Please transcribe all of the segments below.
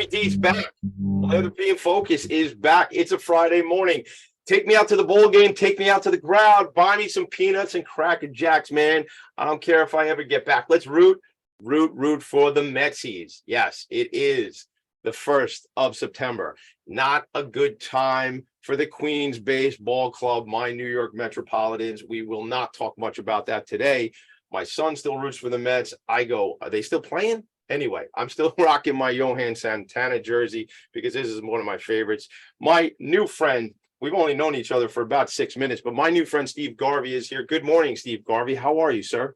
Garvey D's back. Philanthropy and Phocus is back. It's a Friday morning. Take me out to the bowl game. Take me out to the ground. Buy me some peanuts and Cracker Jacks, man. I don't care if I ever get back. Let's root for the Metsies. Yes, it is the 1st of September. Not a good time for the Queens Baseball Club, my New York Metropolitans. We will not talk much about that today. My son still roots for the Mets. I go, are they still playing? Anyway, I'm still rocking my Johan Santana jersey because this is one of my favorites. My new friend, we've only known each other for about 6 minutes, but my new friend, Steve Garvey, is here. Good morning, Steve Garvey. How are you, sir?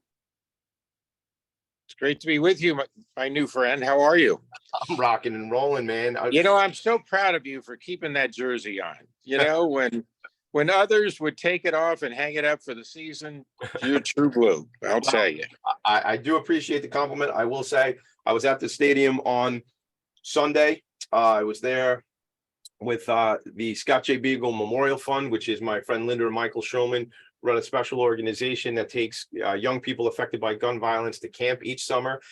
It's great to be with you, my new friend. How are you? I'm rocking and rolling, man. I'm so proud of you for keeping that jersey on. When others would take it off and hang it up for the season, you're true blue, I'll tell you. I do appreciate the compliment. I will say I was at the stadium on Sunday. I was there with the Scott J. Beagle Memorial Fund, which is my friend Linda and Michael Shulman run a special organization that takes young people affected by gun violence to camp each summer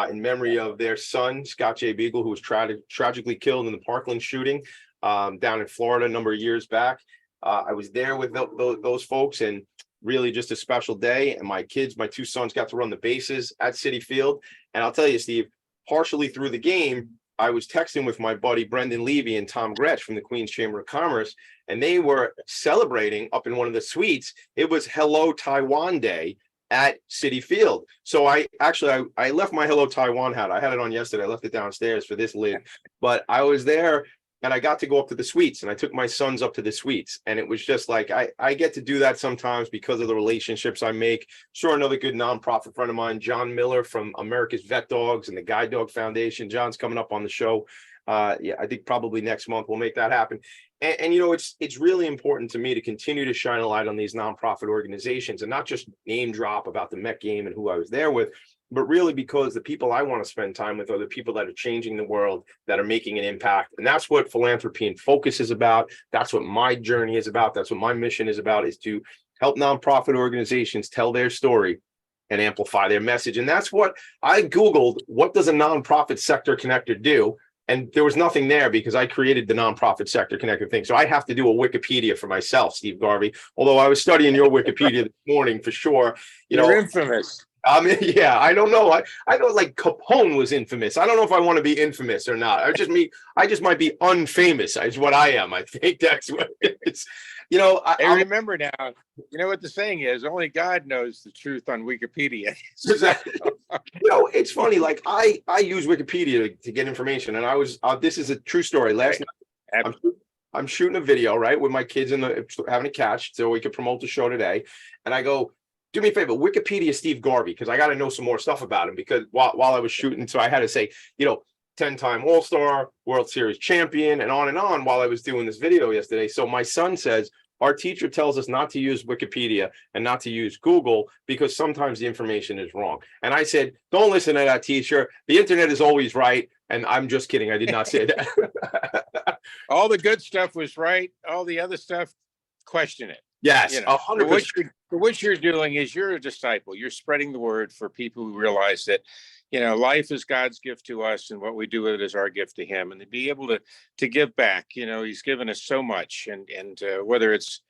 in memory of their son, Scott J. Beagle, who was tragically killed in the Parkland shooting down in Florida a number of years back. I was there with those folks, and really just a special day. And my two sons got to run the bases at Citi Field. And I'll tell you, Steve, partially through the game, I was texting with my buddy Brendan Levy and Tom Gretsch from the Queens Chamber of Commerce, and they were celebrating up in one of the suites. It was Hello Taiwan Day at Citi Field. So I left my Hello Taiwan hat. I had it on yesterday. I left it downstairs for this lid, but I was there. And I got to go up to the suites, and I took my sons up to the suites. And it was just like, I get to do that sometimes because of the relationships I make. Sure, another good nonprofit friend of mine, John Miller from America's Vet Dogs and the Guide Dog Foundation. John's coming up on the show. I think probably next month we'll make that happen. And it's really important to me to continue to shine a light on these nonprofit organizations and not just name drop about the Met game and who I was there with, but really because the people I want to spend time with are the people that are changing the world, that are making an impact. And that's what Philanthropy and Phocus is about. That's what my journey is about. That's what my mission is about, is to help nonprofit organizations tell their story and amplify their message. And that's what I Googled. What does a nonprofit sector connector do? And there was nothing there because I created the nonprofit sector connector thing. So I have to do a Wikipedia for myself, Steve Garvey, although I was studying your Wikipedia this morning for sure. You're infamous. Yeah, I don't know. I know like Capone was infamous. I don't know if I want to be infamous or not. I just might be unfamous. Is what I am. I think that's what it is. I remember now. You know what the saying is? Only God knows the truth on Wikipedia. Exactly. It's funny. Like I use Wikipedia to get information, and I was. This is a true story. Last night, I'm shooting a video right with my kids having a catch, so we could promote the show today, and I go, do me a favor, Wikipedia Steve Garvey, because I got to know some more stuff about him, because while I was shooting, so I had to say, 10-time All-Star, World Series champion, and on while I was doing this video yesterday. So my son says, our teacher tells us not to use Wikipedia and not to use Google because sometimes the information is wrong. And I said, don't listen to that teacher. The internet is always right. And I'm just kidding. I did not say that. All the good stuff was right. All the other stuff, question it. Yes, 100%. What you're doing is you're a disciple. You're spreading the word for people who realize that, life is God's gift to us, and what we do with it is our gift to Him. And to be able to give back, He's given us so much. And whether it's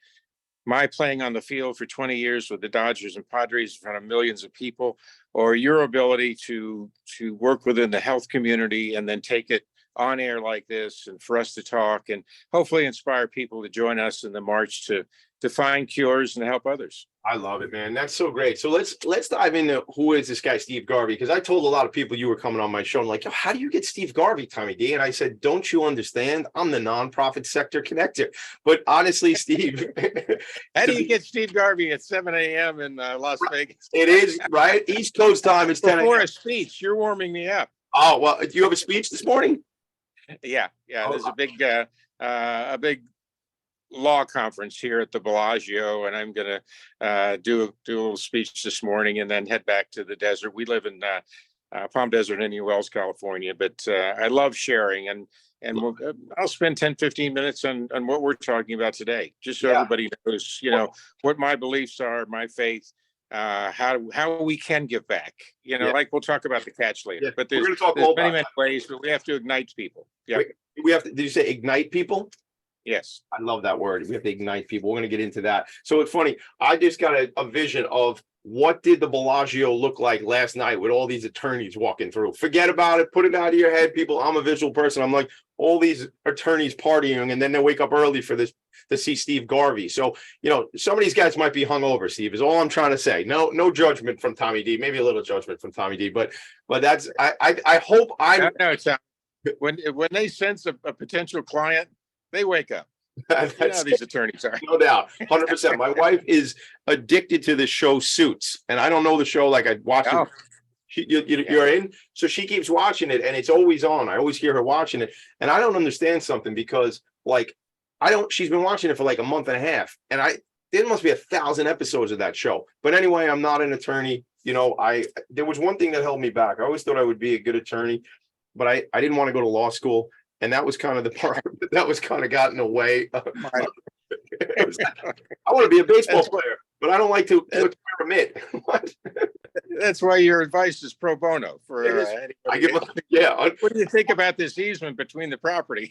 my playing on the field for 20 years with the Dodgers and Padres in front of millions of people, or your ability to work within the health community and then take it on air like this, and for us to talk and hopefully inspire people to join us in the march to find cures and help others. I love it, man. That's so great. So let's dive into who is this guy, Steve Garvey, because I told a lot of people you were coming on my show and like, how do you get Steve Garvey, Tommy D? And I said, don't you understand? I'm the nonprofit sector connector. But honestly, Steve, how do you get Steve Garvey at 7 a.m. in Las Vegas? It is right. East Coast time. It's 10 a.m. Before a speech, you're warming me up. Oh, well, do you have a speech this morning? Yeah. There's a big law conference here at the Bellagio, and I'm going to do a little speech this morning and then head back to the desert. We live in Palm Desert, Indian Wells, California, but I love sharing, and I'll spend 10-15 minutes on what we're talking about today, just so everybody knows, what my beliefs are, my faith, how we can give back. Yeah. Like we'll talk about the catch later, Yeah. but We're there's, going to talk there's all many, about many that. ways, but we have to ignite people. Yeah. We have to, did you say ignite people? Yes. I love that word. We have to ignite people. We're going to get into that. So it's funny. I just got a vision of what did the Bellagio look like last night with all these attorneys walking through. Forget about it. Put it out of your head, people. I'm a visual person. I'm like all these attorneys partying, and then they wake up early for this to see Steve Garvey. So, some of these guys might be hungover, Steve, is all I'm trying to say. No judgment from Tommy D. Maybe a little judgment from Tommy D. But that's I hope I'm No, when they sense a potential client, they wake up. These attorneys are. No doubt, 100%. My wife is addicted to the show Suits, and I don't know the show like I watch it. You're in, so she keeps watching it, and it's always on. I always hear her watching it, and I don't understand something because, she's been watching it for like a month and a half, and there must be 1,000 episodes of that show. But anyway, I'm not an attorney. There was one thing that held me back. I always thought I would be a good attorney, but I didn't want to go to law school. And that was kind of the part that was kind of got in the way. I want to be a baseball player, but I don't like to experiment. That's why your advice is pro bono for anybody. What do you think about this easement between the property?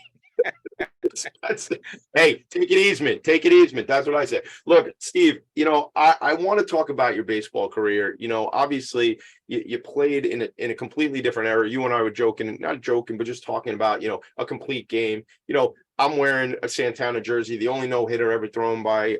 Hey, take it easement. That's what I say. Look, Steve, I want to talk about your baseball career. Obviously you played in a completely different era. You and I were not joking, but just talking about, a complete game. I'm wearing a Santana jersey, the only no hitter ever thrown by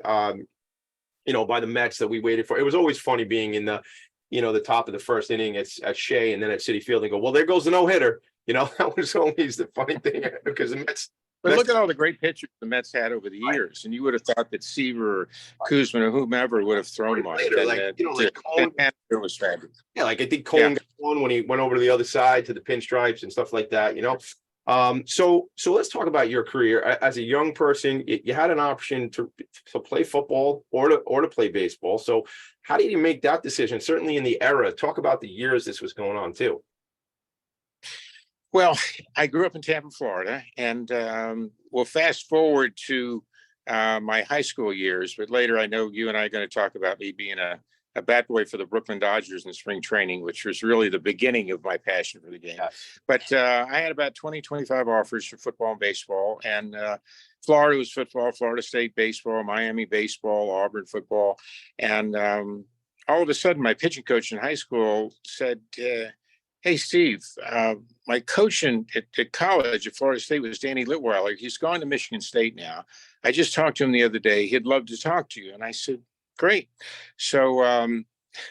the Mets that we waited for. It was always funny being in the top of the first inning at Shea and then at Citi Field and go, well, there goes the no hitter. That was always the funny thing because the Mets. But look at all the great pitchers the Mets had over the years, and you would have thought that Seaver or Kuzman or whomever would have thrown one. It was fabulous. Yeah, like I think Cole got one when he went over to the other side to the pinstripes and stuff like that. So let's talk about your career as a young person. You had an option to play football or to play baseball. So how did you make that decision? Certainly in the era. Talk about the years this was going on too. Well, I grew up in Tampa, Florida, and we'll fast forward to my high school years. But later, I know you and I are going to talk about me being a bat boy for the Brooklyn Dodgers in spring training, which was really the beginning of my passion for the game. Yes. But I had about 25 offers for football and baseball, and Florida was football, Florida State baseball, Miami baseball, Auburn football, and all of a sudden, my pitching coach in high school said, hey, Steve, my coach at college at Florida State was Danny Litweiler. He's gone to Michigan State now. I just talked to him the other day. He'd love to talk to you. And I said, great. So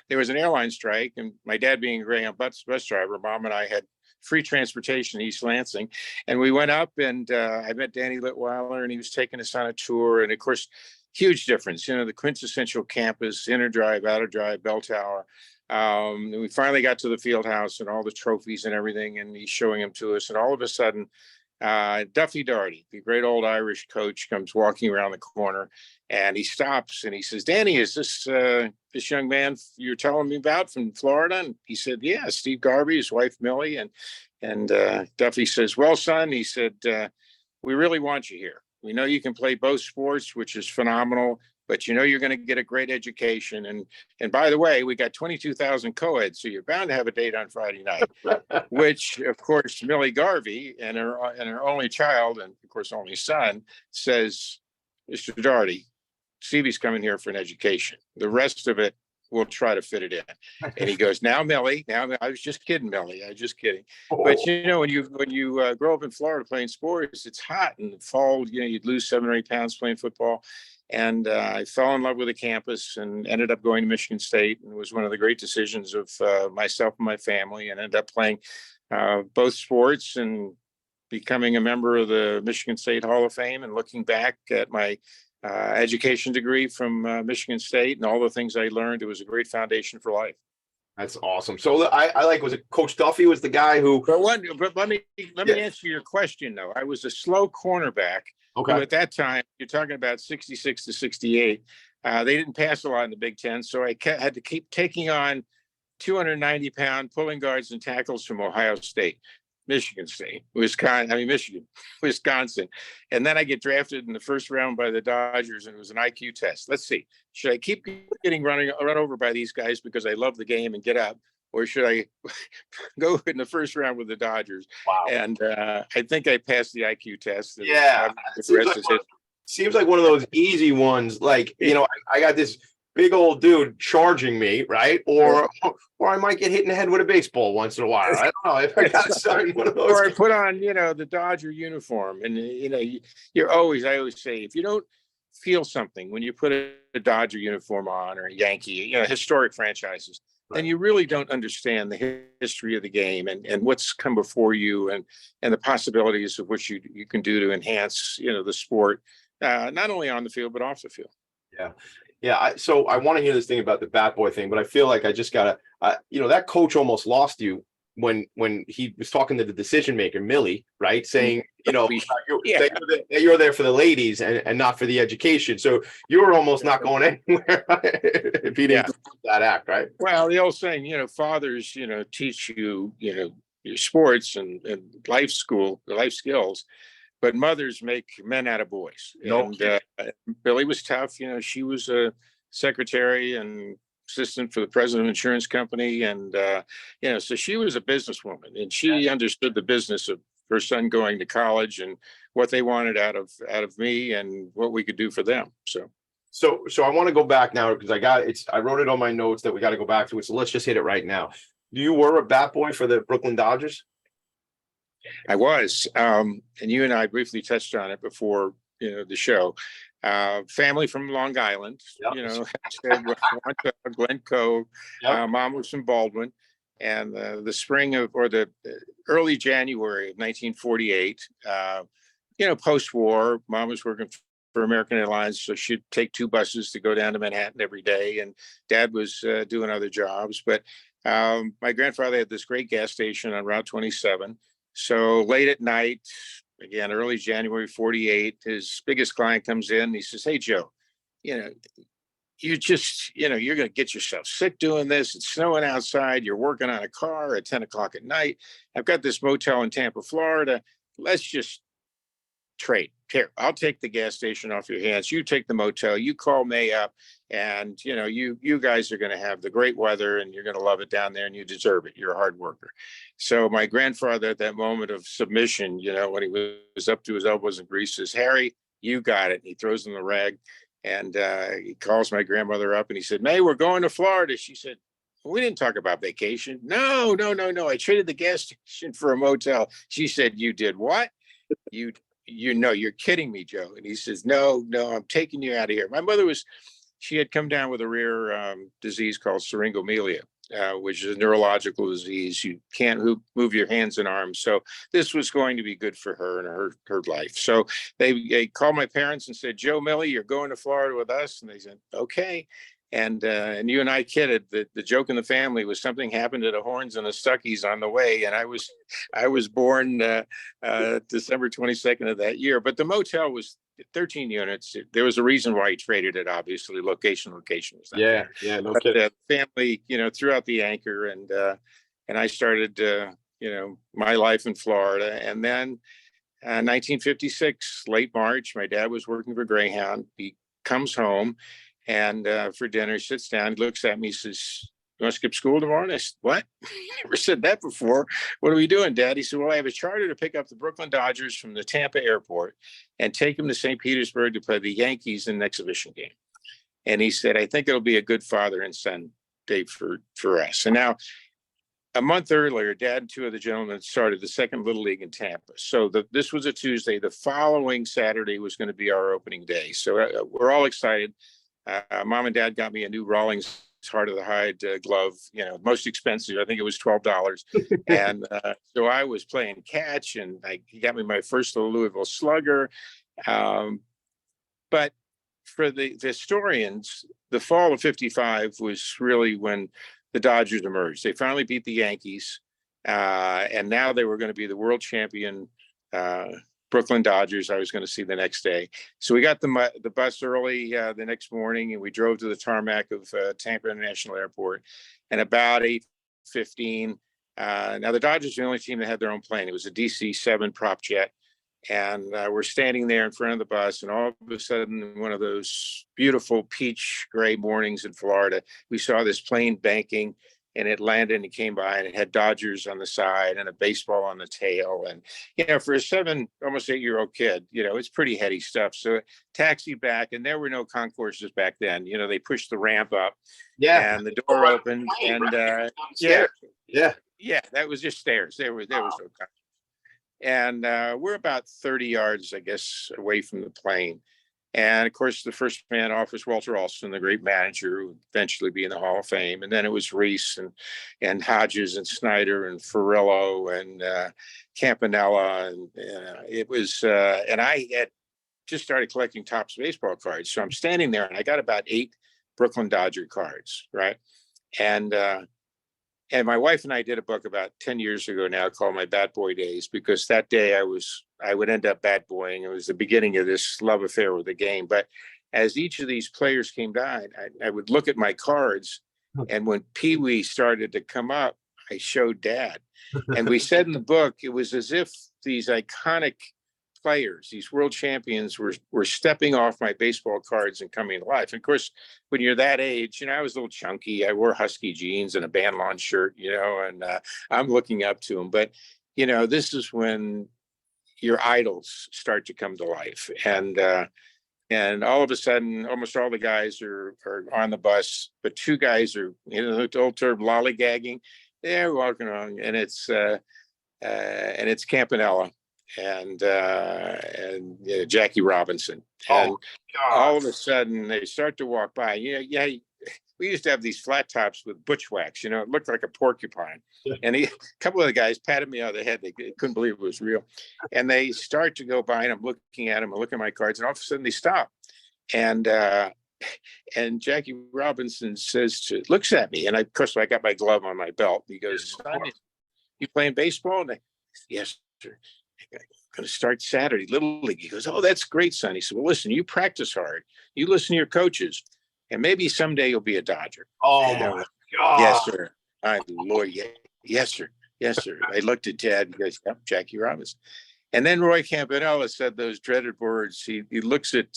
there was an airline strike, and my dad being a Greyhound bus driver, Mom and I had free transportation in East Lansing. And we went up, and I met Danny Litweiler, and he was taking us on a tour. And of course, huge difference, the quintessential campus, inner drive, outer drive, bell tower. And we finally got to the field house and all the trophies and everything, and he's showing them to us. And all of a sudden, Duffy Daugherty, the great old Irish coach, comes walking around the corner, and he stops and he says, Danny, is this this young man you're telling me about from Florida? And he said, yeah, Steve Garvey, his wife Millie. And Duffy says, well, son, he said, we really want you here. We know you can play both sports, which is phenomenal, but you're going to get a great education. And by the way, we got 22,000 co-eds, so you're bound to have a date on Friday night, which of course, Millie Garvey and her only child, and of course, only son, says, Mr. Daugherty, Stevie's coming here for an education. The rest of it, we'll try to fit it in. And he goes, now, Millie, I was just kidding, Millie. I was just kidding. But when you grow up in Florida playing sports, it's hot in the fall. You'd lose 7 or 8 pounds playing football. And I fell in love with the campus and ended up going to Michigan State. And it was one of the great decisions of myself and my family, and ended up playing both sports and becoming a member of the Michigan State Hall of Fame. And looking back at my education degree from Michigan State and all the things I learned, it was a great foundation for life. That's awesome. So was it Coach Duffy was the guy who? But let me answer your question though. I was a slow cornerback. Okay. At that time, you're talking about 66 to 68. They didn't pass a lot in the Big Ten, so I had to keep taking on 290-pound pulling guards and tackles from Ohio State. Michigan, Wisconsin. And then I get drafted in the first round by the Dodgers, and it was an IQ test. Let's see, should I keep getting run over by these guys because I love the game and get up, or should I go in the first round with the Dodgers? Wow. And I think I passed the IQ test. Yeah. Seems like one of those easy ones. Like, I got this big old dude charging me, right? Or I might get hit in the head with a baseball once in a while. I don't know if I got signed one of those. Or I put on, the Dodger uniform, and I always say, if you don't feel something when you put a Dodger uniform on, or a Yankee, historic franchises, then you really don't understand the history of the game and what's come before you, and the possibilities of what you can do to enhance, the sport, not only on the field but off the field. Yeah. Yeah, so I want to hear this thing about the bat boy thing, but I feel like I just gotta, that coach almost lost you when he was talking to the decision maker, Millie, right? Saying, that you're there for the ladies and not for the education. So you were almost not going anywhere if he didn't do that act, right? Well, the old saying, fathers, teach you, your sports and life skills, but mothers make men out of boys. No. And Billy was tough. She was a secretary and assistant for the president of an insurance company. And, so she was a businesswoman, and she understood the business of her son going to college and what they wanted out of me and what we could do for them. So I want to go back now because I wrote it on my notes that we got to go back to it. So let's just hit it right now. You were a bat boy for the Brooklyn Dodgers? I was, and you and I briefly touched on it before, the show. Family from Long Island, Glencoe, mom was from Baldwin, and the spring of, or the early January of 1948, post-war, mom was working for American Airlines, so she'd take 2 buses to go down to Manhattan every day, and dad was doing other jobs. But my grandfather had this great gas station on Route 27. So late at night, again, early January 48, his biggest client comes in. He says, "Hey, Joe, you just, you're going to get yourself sick doing this. It's snowing outside. You're working on a car at 10 o'clock at night. I've got this motel in Tampa, Florida. Let's just trade. Here, I'll take the gas station off your hands. You take the motel. You call May up, and you guys are going to have the great weather, and you're going to love it down there, and you deserve it. You're a hard worker." So my grandfather, at that moment of submission, when he was up to his elbows in grease, says, "Harry, you got it." And he throws him the rag, and he calls my grandmother up, and he said, "May, we're going to Florida." She said, "We didn't talk about vacation." No. I traded the gas station for a motel." She said, "You did what? You're kidding me, Joe." And he says, No, I'm taking you out of here. My mother she had come down with a rare disease called syringomelia, which is a neurological disease. You can't move your hands and arms. So this was going to be good for her and her life. So they called my parents and said, "Joe, Millie, you're going to Florida with us." And they said, "Okay." And you and I kidded that the joke in the family was something happened to the Horns and the Stuckies on the way. And I was born December 22nd of that year. But the motel was 13 units. There was a reason why he traded it. Obviously, location was that. Yeah, no kidding. Family, threw out the anchor, and I started, my life in Florida. And then 1956, late March, my dad was working for Greyhound. He comes home. And for dinner, he sits down, he looks at me, says, "You want to skip school tomorrow?" And I said, "What? Never said that before. What are we doing, Dad?" He said, "Well, I have a charter to pick up the Brooklyn Dodgers from the Tampa airport and take them to St. Petersburg to play the Yankees in an exhibition game." And he said, "I think it'll be a good father and son day for us." And now, a month earlier, Dad and 2 of the gentlemen started the second Little League in Tampa. So this was a Tuesday. The following Saturday was going to be our opening day. So we're all excited. Mom and Dad got me a new Rawlings Heart of the Hide glove, most expensive. I think it was $12. And so I was playing catch, and he got me my first little Louisville Slugger. But for the historians, the fall of 55 was really when the Dodgers emerged. They finally beat the Yankees, and now they were going to be the world champion Brooklyn Dodgers. I was going to see the next day. So we got the bus early the next morning, and we drove to the tarmac of Tampa International Airport. And about 8:15, Now the Dodgers were the only team that had their own plane. It was a DC-7 prop jet. And we're standing there in front of the bus, and all of a sudden, one of those beautiful peach gray mornings in Florida, we saw this plane banking, and it landed and it came by, and it had Dodgers on the side and a baseball on the tail. And, for a almost 8-year-old kid, it's pretty heady stuff. So taxied back, and there were no concourses back then. They pushed the ramp up, and the door opened, and that was just stairs. There was no concourse. And we're about 30 yards, I guess, away from the plane. And of course, the first man off was Walter Alston, the great manager who would eventually be in the Hall of Fame. And then it was Reese and Hodges and Snyder and Ferrillo and Campanella. And it was, and I had just started collecting Topps baseball cards. So I'm standing there, and I got about 8 Brooklyn Dodger cards, right? And my wife and I did a book about 10 years ago now called My Bat Boy Days, because that day I would end up bat boying. It was the beginning of this love affair with the game. But as each of these players came down, I would look at my cards. And when Pee Wee started to come up, I showed Dad. And we said in the book, it was as if these iconic players, these world champions, were stepping off my baseball cards and coming to life. And of course, when you're that age, I was a little chunky. I wore husky jeans and a band lawn shirt, and I'm looking up to them. But, this is when your idols start to come to life. And all of a sudden, almost all the guys are on the bus, but 2 guys are, the old term lollygagging. They're walking along, and it's Campanella and Jackie Robinson. And all of a sudden they start to walk by. We used to have these flat tops with butchwhacks, it looked like a porcupine. Yeah. And a couple of the guys patted me on the head. They couldn't believe it was real. And they start to go by, and I'm looking at them, I look at my cards, and all of a sudden they stop. And Jackie Robinson looks at me, and of course I got my glove on my belt. He goes, "Son, you playing baseball?" And yes, sir. I'm going to start Saturday, Little League. He goes, "Oh, that's great, son." He said, "Well, listen, you practice hard. You listen to your coaches, and maybe someday you'll be a Dodger." Oh, my God. Yes, sir. I'm Lord. Yes, sir. Yes, sir. I looked at Dad. He goes, "Yep, Jackie Robinson." And then Roy Campanella said those dreaded words. He looks at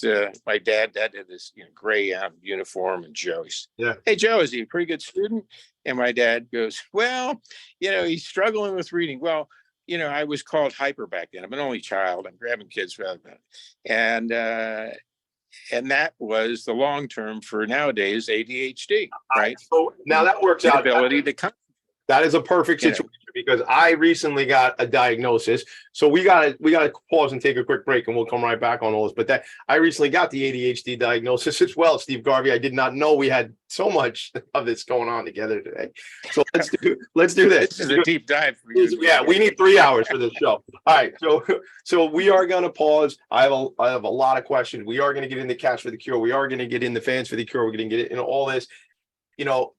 my dad. Dad had this gray uniform, and Joe. He said, "Hey, Joe, is he a pretty good student?" And my dad goes, "Well, he's struggling with reading." Well, I was called hyper back then. I'm an only child. I'm grabbing kids rather than, and that was the long term for nowadays ADHD, right? So now that works out. Ability to come. That is a perfect situation because I recently got a diagnosis. So we gotta pause and take a quick break, and we'll come right back on all this. But I recently got the ADHD diagnosis as well, Steve Garvey. I did not know we had so much of this going on together today. So let's do this. This is a deep dive for you. Yeah, we need 3 hours for this show. All right, so we are gonna pause. I have a lot of questions. We are gonna get into Catch for the Cure. We are gonna get into Fans for the Cure. We're gonna get into all this.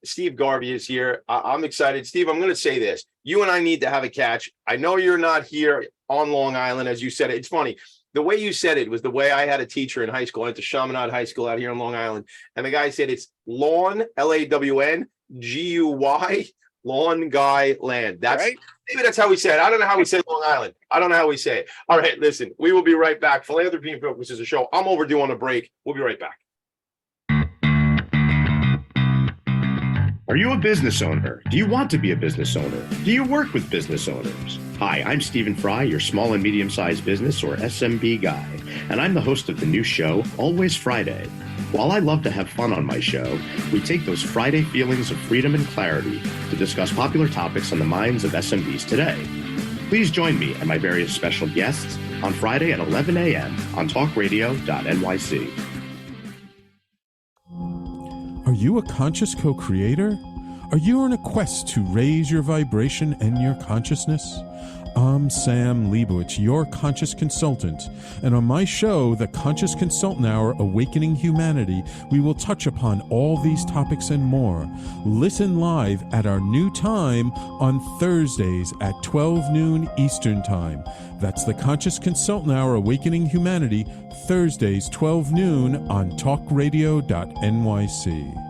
Steve Garvey is here. I'm excited. Steve, I'm going to say this. You and I need to have a catch. I know you're not here on Long Island, as you said it. It's funny. The way you said it was the way I had a teacher in high school. I went to Chaminade High School out here on Long Island. And the guy said it's lawn, Lawn, Guy, lawn, guy, land. That's right. Maybe that's how we say it. I don't know how we say Long Island. I don't know how we say it. All right, listen, we will be right back. Philanthropy and Phocus is a show. I'm overdue on a break. We'll be right back. Are you a business owner? Do you want to be a business owner? Do you work with business owners? Hi, I'm Stephen Fry, your small and medium-sized business or SMB guy, and I'm the host of the new show, Always Friday. While I love to have fun on my show, we take those Friday feelings of freedom and clarity to discuss popular topics on the minds of SMBs today. Please join me and my various special guests on Friday at 11 a.m. on talkradio.nyc. Are you a conscious co-creator? Are you on a quest to raise your vibration and your consciousness? I'm Sam Leibowitz, your conscious consultant, and on my show, The Conscious Consultant Hour, Awakening Humanity, we will touch upon all these topics and more. Listen live at our new time on Thursdays at 12 noon Eastern Time. That's The Conscious Consultant Hour, Awakening Humanity, Thursdays 12 noon on talkradio.nyc.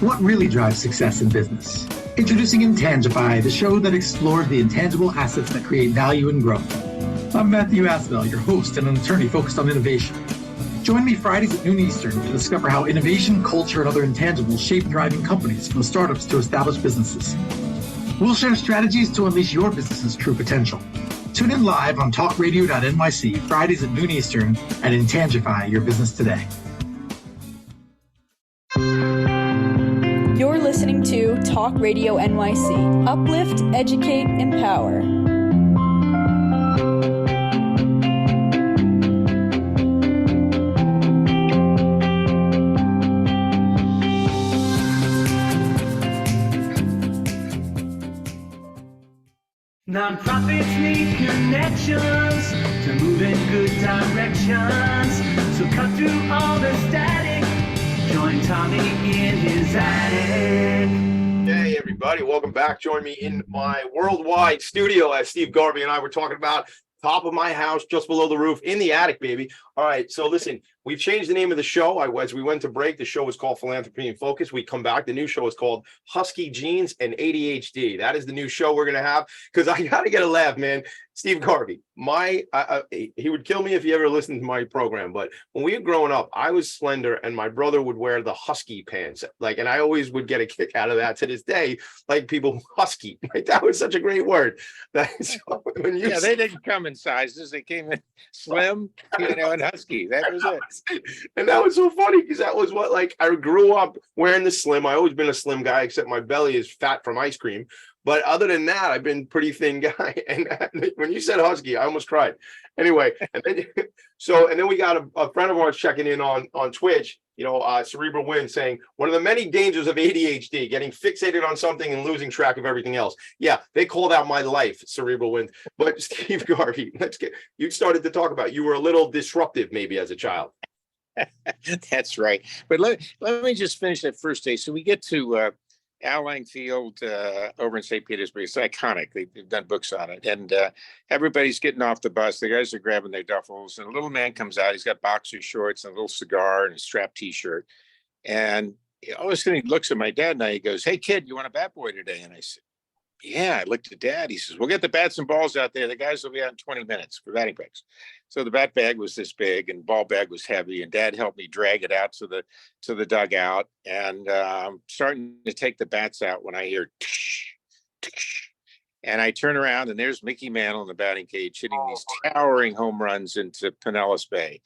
What really drives success in business? Introducing Intangify, the show that explores the intangible assets that create value and growth. I'm Matthew Asbell, your host and an attorney focused on innovation. Join me Fridays at noon Eastern to discover how innovation, culture, and other intangibles shape thriving companies from startups to established businesses. We'll share strategies to unleash your business's true potential. Tune in live on talkradio.nyc Fridays at noon Eastern and Intangify your business today. You're listening to Talk Radio NYC. Uplift, educate, empower. Nonprofits need connections to move in good directions. So cut through all the static. Join Tommy in his attic. Hey, everybody. Welcome back. Join me in my worldwide studio as Steve Garvey and I were talking about top of my house, just below the roof, in the attic, baby. All right. So listen, we've changed the name of the show. As we went to break, the show was called Philanthropy and Phocus. We come back. The new show is called Husky Genes and ADHD. That is the new show we're going to have because I got to get a laugh, man. Steve Garvey, he would kill me if he ever listened to my program. But when we were growing up, I was slender and my brother would wear the husky pants. And I always would get a kick out of that to this day. Like people, husky, right? That was such a great word. They didn't come in sizes. They came in slim, and husky. That was it. And that was so funny because that was what, I grew up wearing the slim. I always been a slim guy, except my belly is fat from ice cream. But other than that, I've been a pretty thin guy. And when you said husky, I almost cried. Anyway, and then we got a friend of ours checking in on Twitch, Cerebral Wind, saying one of the many dangers of ADHD, getting fixated on something and losing track of everything else. Yeah, they called out my life, Cerebral Wind. But Steve Garvey, you started to talk about, you were a little disruptive maybe as a child. That's right. But let me just finish that first day. So we get to Al Lang Field over in St. Petersburg. It's iconic. They've done books on it. And everybody's getting off the bus. The guys are grabbing their duffels. And a little man comes out. He's got boxer shorts and a little cigar and a strap T-shirt. And all of a sudden he looks at my dad and he goes, "Hey, kid, you want a bat boy today?" And I said, "Yeah." I looked at Dad. He says, "We'll get the bats and balls out there. The guys will be out in 20 minutes for batting practice." So the bat bag was this big and ball bag was heavy, and Dad helped me drag it out to the dugout. And I'm starting to take the bats out when I hear tsh, tsh, and I turn around and there's Mickey Mantle in the batting cage hitting these towering home runs into Pinellas Bay.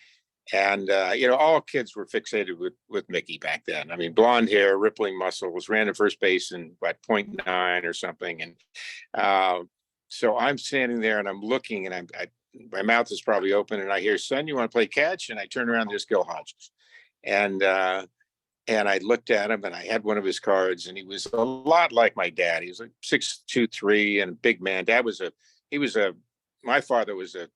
And all kids were fixated with Mickey back then. I mean, blonde hair, rippling muscles, ran to first base in 0.9 or something. And so I'm standing there and I'm looking, and my mouth is probably open, and I hear, "Son, you want to play catch?" And I turn around, there's Gil Hodges. And I looked at him, and I had one of his cards, and he was a lot like my dad. He was like 6'2", 3, and a big man. My father was a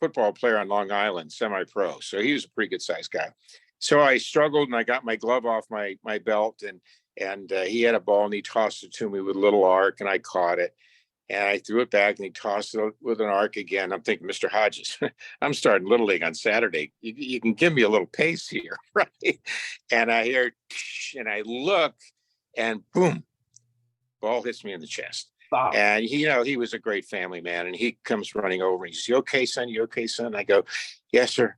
football player on Long Island, semi-pro. So he was a pretty good sized guy. So I struggled, and I got my glove off my belt, and he had a ball, and he tossed it to me with a little arc, and I caught it. And I threw it back, and he tossed it with an arc again. I'm thinking, Mr. Hodges, I'm starting Little League on Saturday. You can give me a little pace here, right? And I hear, and I look, and boom, ball hits me in the chest. Wow. And he was a great family man, and he comes running over. And he says, "You okay, son? You okay, son?" I go, "Yes, sir.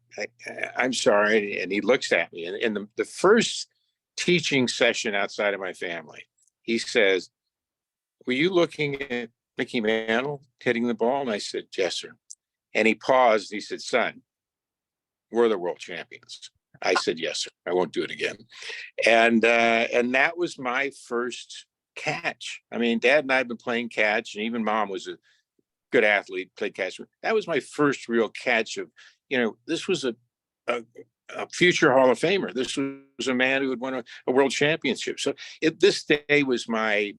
I'm sorry." And he looks at me. And in the first teaching session outside of my family, he says, "Were you looking at Mickey Mantle hitting the ball?" And I said, "Yes, sir." And he paused. He said, "Son, we're the world champions." I said, "Yes, sir. I won't do it again." And that was my first catch. I mean, Dad and I have been playing catch, and even Mom was a good athlete, played catch. That was my first real catch of, this was a future Hall of Famer. This was a man who had won a world championship. So this day was my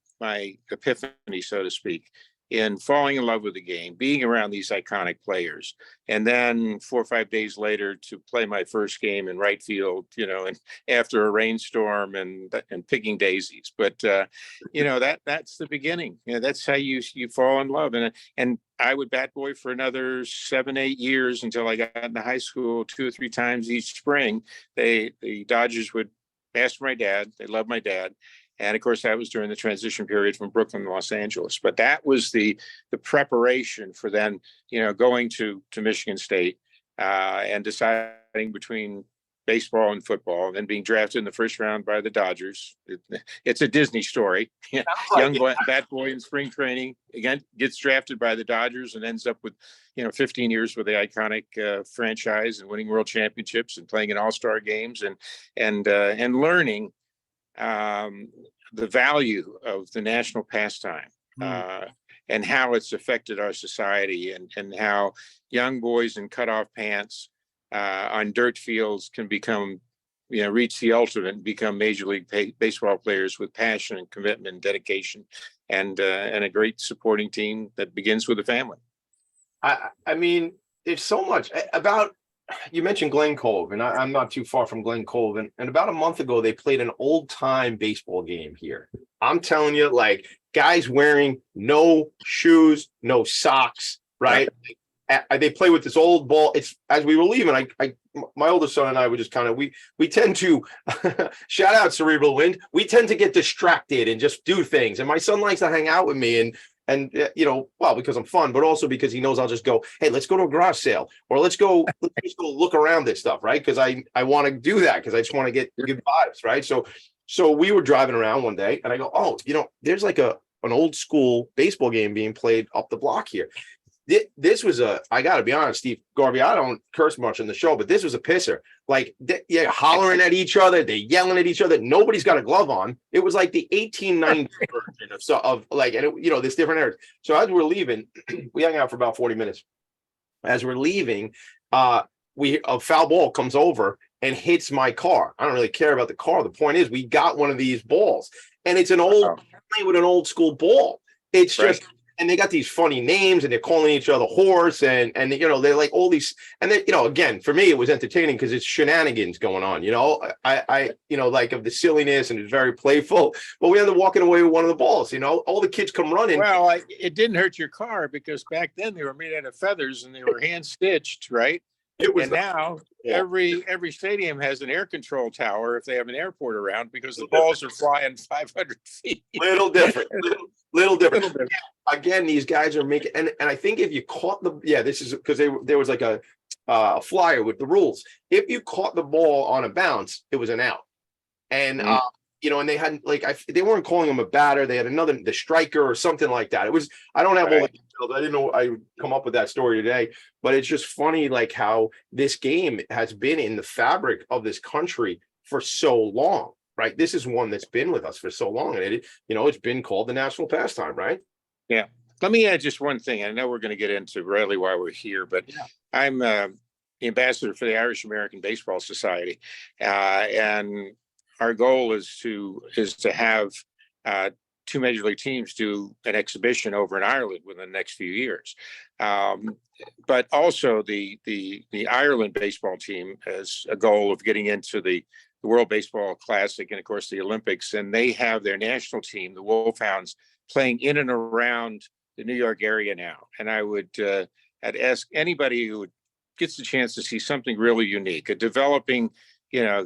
epiphany, so to speak, in falling in love with the game, being around these iconic players. And then 4 or 5 days later to play my first game in right field, and after a rainstorm and picking daisies. But, that's the beginning. That's how you fall in love. And I would bat boy for another 7, 8 years until I got into high school 2 or 3 times each spring. The Dodgers would asked for my dad. They loved my dad. And of course, that was during the transition period from Brooklyn to Los Angeles. But that was the preparation for then, going to Michigan State and deciding between baseball and football, and then being drafted in the first round by the Dodgers. It's a Disney story. Young boy, bat boy in spring training, again, gets drafted by the Dodgers and ends up with, 15 years with the iconic franchise and winning world championships and playing in all-star games and learning the value of the national pastime and how it's affected our society and how young boys in cutoff pants on dirt fields can become, reach the ultimate and become Major League Baseball players with passion and commitment and dedication and a great supporting team that begins with a family. I mean, there's so much about, you mentioned Glen Cove, and I'm not too far from Glen Cove. And about a month ago, they played an old time baseball game here. I'm telling you, like, guys wearing no shoes, no socks, right? They play with this old ball. It's as we were leaving, my oldest son and I would just kind of, we tend to shout out Cerebral Wind. We tend to get distracted and just do things. And my son likes to hang out with me and well, because I'm fun, but also because he knows I'll just go, hey, let's go to a garage sale, or let's just go look around this stuff, right? Because I want to do that because I just want to get good vibes, right? So we were driving around one day, and I go, oh, there's like an old school baseball game being played up the block here. This was I got to be honest, Steve Garvey, I don't curse much on the show, but this was a pisser. Like, hollering at each other, they're yelling at each other. Nobody's got a glove on. It was like the 1890 version of like, and this different areas. So as we're leaving, we hung out for about 40 minutes. As we're leaving, a foul ball comes over and hits my car. I don't really care about the car. The point is, we got one of these balls, and it's an old with an old school ball. It's just. And they got these funny names, and they're calling each other horse, and they're like all these, and then again, for me it was entertaining because it's shenanigans going on. I like of the silliness, and it's very playful. But we ended up walking away with one of the balls. All the kids come running. Well, it didn't hurt your car because back then they were made out of feathers and they were hand stitched, right? Now every stadium has an air control tower if they have an airport around, because the balls are flying 500 feet. Little different. Again, these guys are making, and I think if you caught this is because there was like a flyer with the rules. If you caught the ball on a bounce, it was an out. And and they hadn't they weren't calling him a batter. They had the striker or something like that. It was, I don't have all the details. I didn't know I would come up with that story today, but it's just funny, like how this game has been in the fabric of this country for so long, right? This is one that's been with us for so long, and it's been called the national pastime, right? Yeah. Let me add just one thing. I know we're going to get into really why we're here, but I'm the ambassador for the Irish American Baseball Society, and our goal is to have two major league teams do an exhibition over in Ireland within the next few years. But also the Ireland baseball team has a goal of getting into the World Baseball Classic and of course the Olympics, and they have their national team, the Wolfhounds, playing in and around the New York area now. And I'd ask anybody who gets the chance to see something really unique, a developing,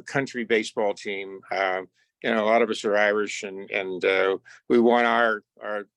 country baseball team. A lot of us are Irish, and we want our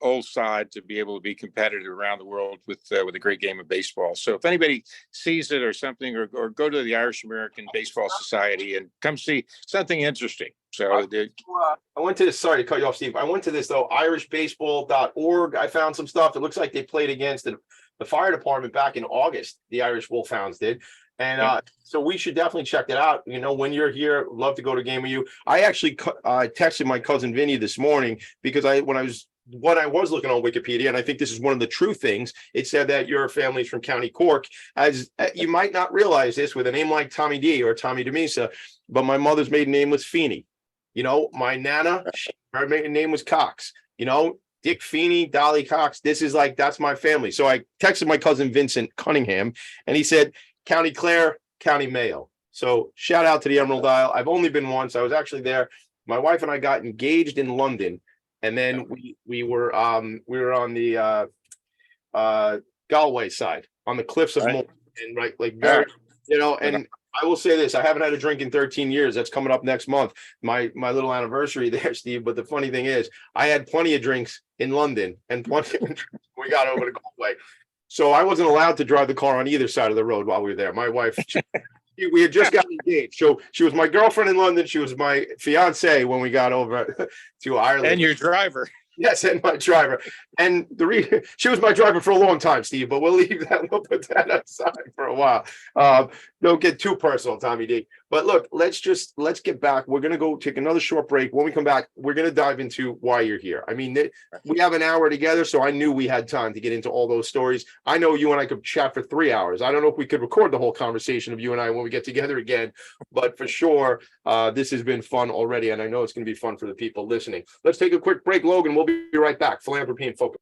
old side to be able to be competitive around the world with a great game of baseball. So if anybody sees it or something, or go to the Irish American Baseball Society and come see something interesting. So I went to this, sorry to cut you off, Steve. I went to this though, irishbaseball.org. I found some stuff. It looks like they played against the fire department back in August. The Irish Wolfhounds did. And so we should definitely check it out. When you're here, love to go to a game with you. I actually texted my cousin Vinny this morning because when I was looking on Wikipedia, and I think this is one of the true things, it said that your family's from County Cork. As you might not realize this with a name like Tommy D or Tommy DeMisa, but my mother's maiden name was Feeney. My Nana, her maiden name was Cox. Dick Feeney, Dolly Cox. That's my family. So I texted my cousin Vincent Cunningham, and he said, County Clare, County Mayo. So shout out to the Emerald Isle. I've only been once. I was actually there. My wife and I got engaged in London, and then we were on the Galway side on the cliffs of Moher, and and I will say this, I haven't had a drink in 13 years. That's coming up next month. My little anniversary there, Steve. But the funny thing is, I had plenty of drinks in London and plenty of drinks we got over the Galway. So I wasn't allowed to drive the car on either side of the road while we were there. My wife, we had just gotten engaged. So she was my girlfriend in London. She was my fiance when we got over to Ireland. And your driver. Yes, and my driver. And she was my driver for a long time, Steve, but we'll leave that, we'll put that aside for a while. Don't get too personal, Tommy D. But look, let's get back. We're going to go take another short break. When we come back, we're going to dive into why you're here. I mean, we have an hour together, so I knew we had time to get into all those stories. I know you and I could chat for 3 hours. I don't know if we could record the whole conversation of you and I when we get together again, but for sure, this has been fun already, and I know it's going to be fun for the people listening. Let's take a quick break, Logan. We'll be right back. Philanthropy and Focus.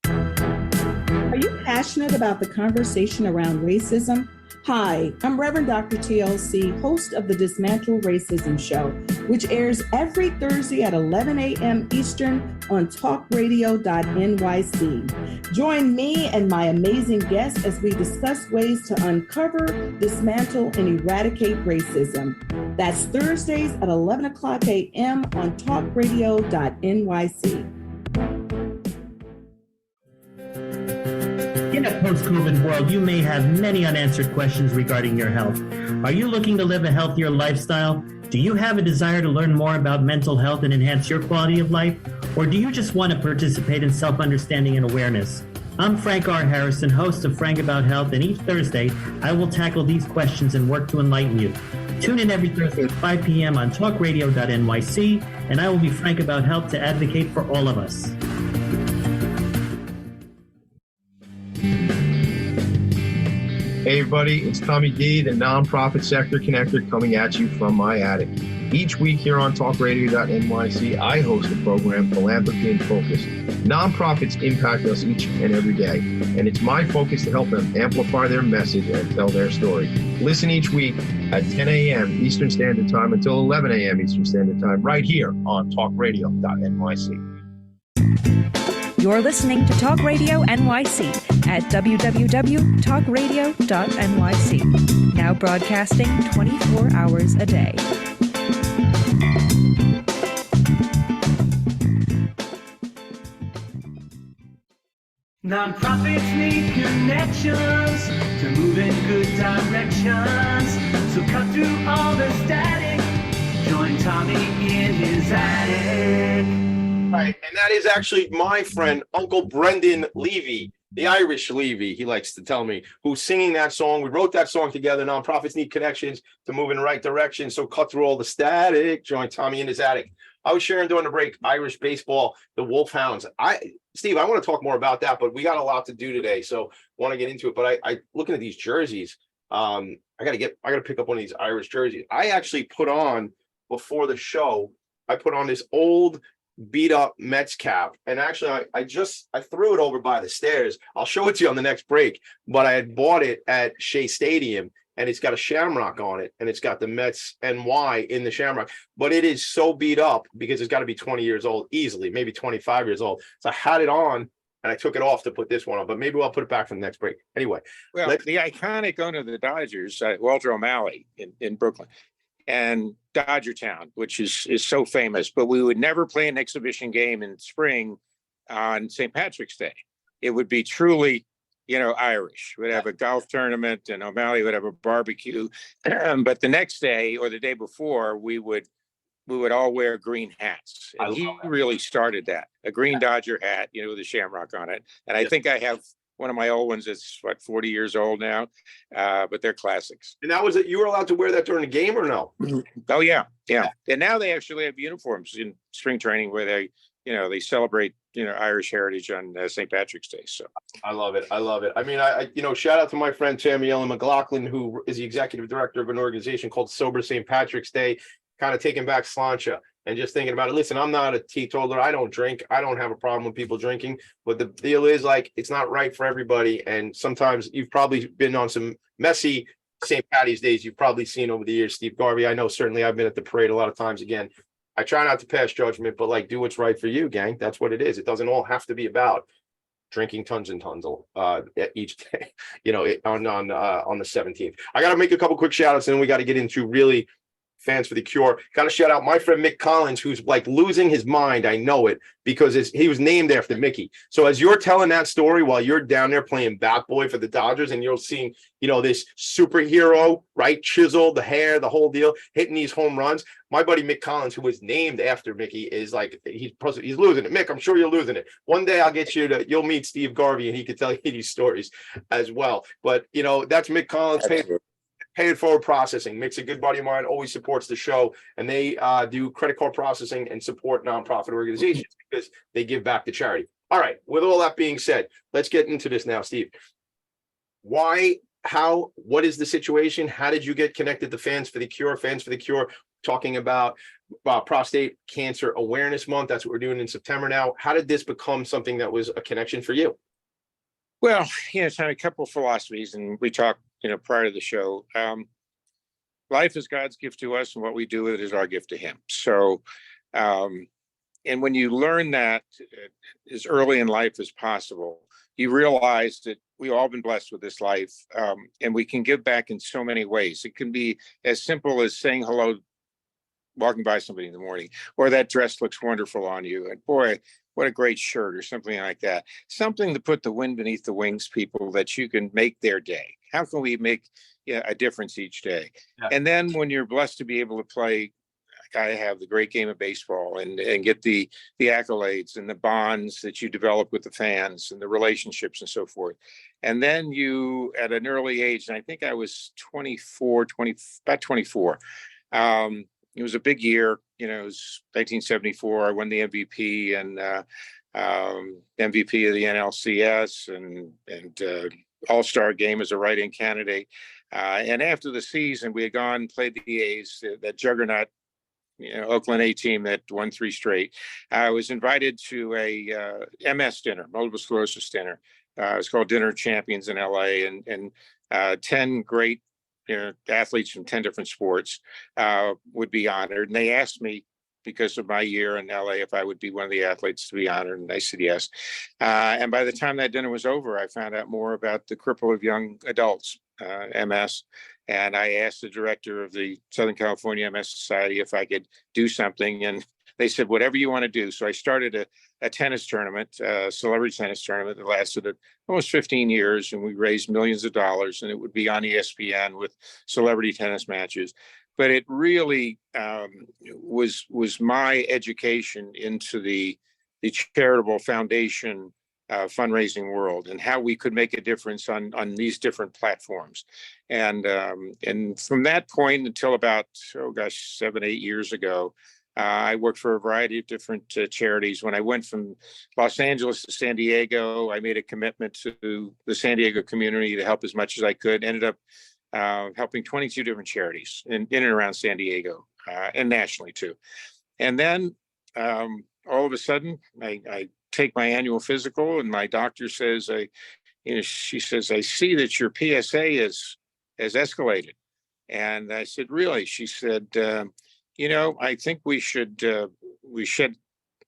Are you passionate about the conversation around racism? Hi, I'm Reverend Dr. TLC, host of the Dismantle Racism Show, which airs every Thursday at 11 a.m. Eastern on talkradio.nyc. Join me and my amazing guests as we discuss ways to uncover, dismantle, and eradicate racism. That's Thursdays at 11 o'clock a.m. on talkradio.nyc. In a post-COVID world, you may have many unanswered questions regarding your health. Are you looking to live a healthier lifestyle? Do you have a desire to learn more about mental health and enhance your quality of life? Or do you just want to participate in self-understanding and awareness? I'm Frank R. Harrison, host of Frank About Health, and each Thursday, I will tackle these questions and work to enlighten you. Tune in every Thursday at 5 p.m. on talkradio.nyc, and I will be frank about health to advocate for all of us. Hey everybody, it's Tommy D, the nonprofit sector connector, coming at you from my attic. Each week here on talkradio.nyc, I host the program Philanthropy and Focus. Nonprofits impact us each and every day, and it's my focus to help them amplify their message and tell their story. Listen each week at 10 a.m. Eastern Standard Time until 11 a.m. Eastern Standard Time, right here on talkradio.nyc. You're listening to Talk Radio NYC at www.talkradio.nyc. Now broadcasting 24 hours a day. Nonprofits need connections to move in good directions. So cut through all the static. Join Tommy in his attic. Right, and that is actually my friend, Uncle Brendan Levy, the Irish Levy, he likes to tell me, who's singing that song. We wrote that song together. Nonprofits need connections to move in the right direction. So cut through all the static. Join Tommy in his attic. I was sharing during the break, Irish baseball, the Wolfhounds. Steve, I want to talk more about that, but we got a lot to do today, so want to get into it. But I looking at these jerseys, I gotta pick up one of these Irish jerseys. I actually put on before the show. I put on this old beat up Mets cap, and actually I threw it over by the stairs. I'll show it to you on the next break, but I had bought it at Shea Stadium, and it's got a shamrock on it, and it's got the Mets NY in the shamrock, but it is so beat up because it's got to be 20 years old easily, maybe 25 years old. So I had it on and I took it off to put this one on, but maybe I'll put it back for the next break. Anyway, well, the iconic owner of the Dodgers, Walter O'Malley in Brooklyn, and Dodger Town, which is so famous, but we would never play an exhibition game in spring on St. Patrick's Day. It would be truly, Irish. We'd have a golf tournament and O'Malley would have a barbecue. But the next day or the day before, we would all wear green hats. And he really started that, a green Dodger hat, with a shamrock on it. And I think I have one of my old ones that's 40 years old now, but they're classics. And that was it. You were allowed to wear that during the game or no? Oh yeah. And now they actually have uniforms in spring training where they celebrate Irish heritage on St. Patrick's Day. So I love it. I mean, I shout out to my friend Tammy Ellen McLaughlin, who is the executive director of an organization called Sober St. Patrick's Day, kind of taking back slancha. And just thinking about it, listen, I'm not a teetotaler. I don't drink. I don't have a problem with people drinking. But the deal is, it's not right for everybody. And sometimes you've probably been on some messy St. Patty's days you've probably seen over the years, Steve Garvey. I know certainly I've been at the parade a lot of times. Again, I try not to pass judgment, but do what's right for you, gang. That's what it is. It doesn't all have to be about drinking tons and tons each day, on the 17th. I got to make a couple quick shout outs and then we got to get into really Fans for the Cure. Got to shout out my friend Mick Collins, who's like losing his mind. I know it because he was named after Mickey. So as you're telling that story while you're down there playing bat boy for the Dodgers and you're seeing, this superhero, right? Chiseled, the hair, the whole deal, hitting these home runs. My buddy Mick Collins, who was named after Mickey, is like, he's losing it. Mick, I'm sure you're losing it. One day I'll get you'll meet Steve Garvey and he could tell you these stories as well. But, that's Mick Collins. Pay it forward processing. Mick's a good buddy of mine, always supports the show, and they do credit card processing and support nonprofit organizations because they give back to charity. All right, with all that being said, let's get into this now, Steve. What is the situation? How did you get connected to Fans for the Cure? Fans for the Cure, talking about Prostate Cancer Awareness Month. That's what we're doing in September now. How did this become something that was a connection for you? Well, it's a couple of philosophies, and we talked, prior to the show. Life is God's gift to us, and what we do with it is our gift to Him. So, and when you learn that as early in life as possible, you realize that we've all been blessed with this life, and we can give back in so many ways. It can be as simple as saying hello, walking by somebody in the morning, or that dress looks wonderful on you, and boy, what a great shirt, or something like that. Something to put the wind beneath the wings, people, that you can make their day. How can we make a difference each day? Yeah. And then when you're blessed to be able to play, like I have, the great game of baseball, and get the accolades and the bonds that you develop with the fans and the relationships and so forth. And then you, at an early age, and I think I was about 24, it was a big year. It was 1974. I won the MVP and MVP of the NLCS and All-Star game as a write-in candidate. And after the season, we had gone and played the A's, that juggernaut, Oakland A team that won 3 straight. I was invited to a MS dinner, multiple sclerosis dinner. It's called Dinner of Champions in LA, and 10 great athletes from 10 different sports would be honored. And they asked me, because of my year in LA, if I would be one of the athletes to be honored. And I said yes. And by the time that dinner was over, I found out more about the cripple of young adults, MS. And I asked the director of the Southern California MS Society if I could do something. And they said, whatever you want to do. So I started a tennis tournament, a celebrity tennis tournament that lasted almost 15 years. And we raised millions of dollars, and it would be on ESPN with celebrity tennis matches. But it really was my education into the charitable foundation fundraising world, and how we could make a difference on these different platforms. And from that point until about, 7-8 years ago, I worked for a variety of different charities. When I went from Los Angeles to San Diego, I made a commitment to the San Diego community to help as much as I could. Ended up helping 22 different charities in and around San Diego, and nationally too. And then all of a sudden, I take my annual physical, and my doctor says, she says, I see that your PSA has escalated. And I said, really? She said, I think we should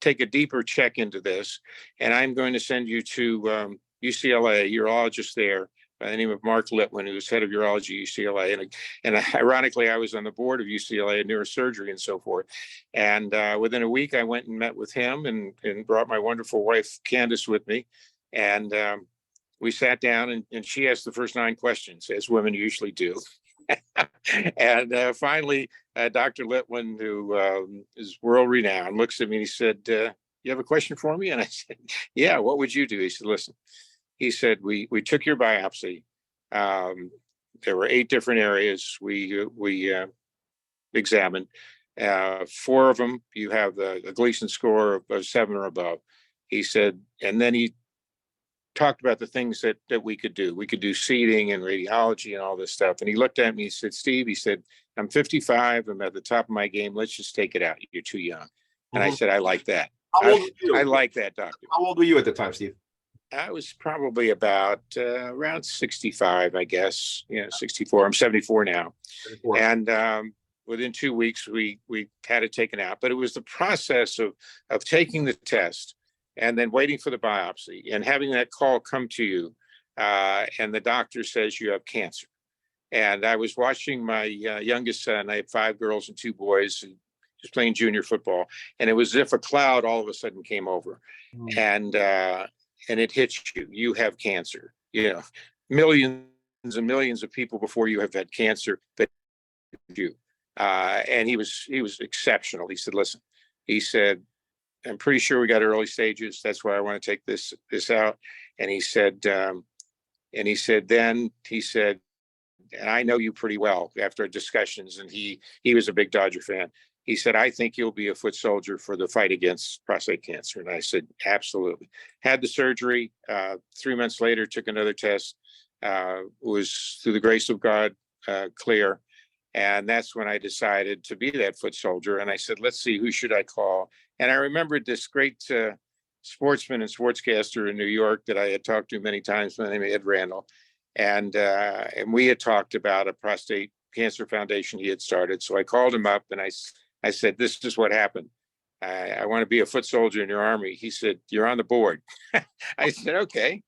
take a deeper check into this, and I'm going to send you to UCLA, urologist there by the name of Mark Litwin, who's head of urology at UCLA. And ironically, I was on the board of UCLA in neurosurgery and so forth. And within a week, I went and met with him and brought my wonderful wife, Candace, with me. And we sat down, and she asked the first 9 questions, as women usually do. And finally, Dr. Litwin, who is world renowned, looks at me and he said, you have a question for me? And I said, yeah, what would you do? He said, listen. He said, we took your biopsy. There were 8 different areas we examined. 4 of them, you have a Gleason score of 7 or above. He said, and then he talked about the things that we could do. We could do seeding and radiology and all this stuff. And he looked at me, he said, Steve, he said, I'm 55. I'm at the top of my game. Let's just take it out. You're too young. And I said, I like that. How old were you? I like that, doctor. How old were you at the time, Steve? I was probably about around 65, I guess. 64. I'm 74 now. 74. And within 2 weeks, we had it taken out. But it was the process of taking the test and then waiting for the biopsy and having that call come to you, and the doctor says you have cancer. And I was watching my youngest son. I had 5 girls and 2 boys, and just playing junior football, and it was as if a cloud all of a sudden came over, and it hits you. You have cancer. You know, millions and millions of people before you have had cancer that you. And he was exceptional. He said, "Listen," he said, "I'm pretty sure we got early stages. That's why I want to take this out." And he said, and I know you pretty well after our discussions, and he was a big Dodger fan. He said, "I think you'll be a foot soldier for the fight against prostate cancer." And I said, "Absolutely." Had the surgery. 3 months later, took another test. Was, through the grace of God, clear. And that's when I decided to be that foot soldier. And I said, let's see, who should I call? And I remembered this great sportsman and sportscaster in New York that I had talked to many times, by the name of Ed Randall. And we had talked about a prostate cancer foundation he had started. So I called him up and I said, "This is what happened. I want to be a foot soldier in your army." He said, "You're on the board." I said, "Okay."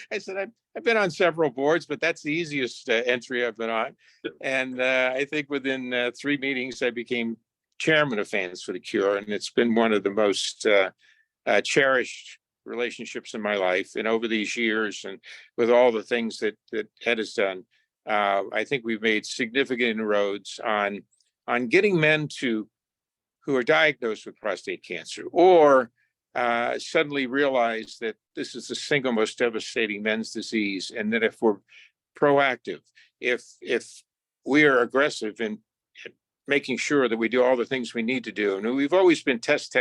I said, I've been on several boards, but that's the easiest entry I've been on. And I think within 3 meetings, I became chairman of Fans for the Cure. And it's been one of the most cherished relationships in my life. And over these years, and with all the things that Ed has done, I think we've made significant inroads on getting men who are diagnosed with prostate cancer, or suddenly realize that this is the single most devastating men's disease, and that if we're proactive, if we are aggressive in making sure that we do all the things we need to do, and we've always been test.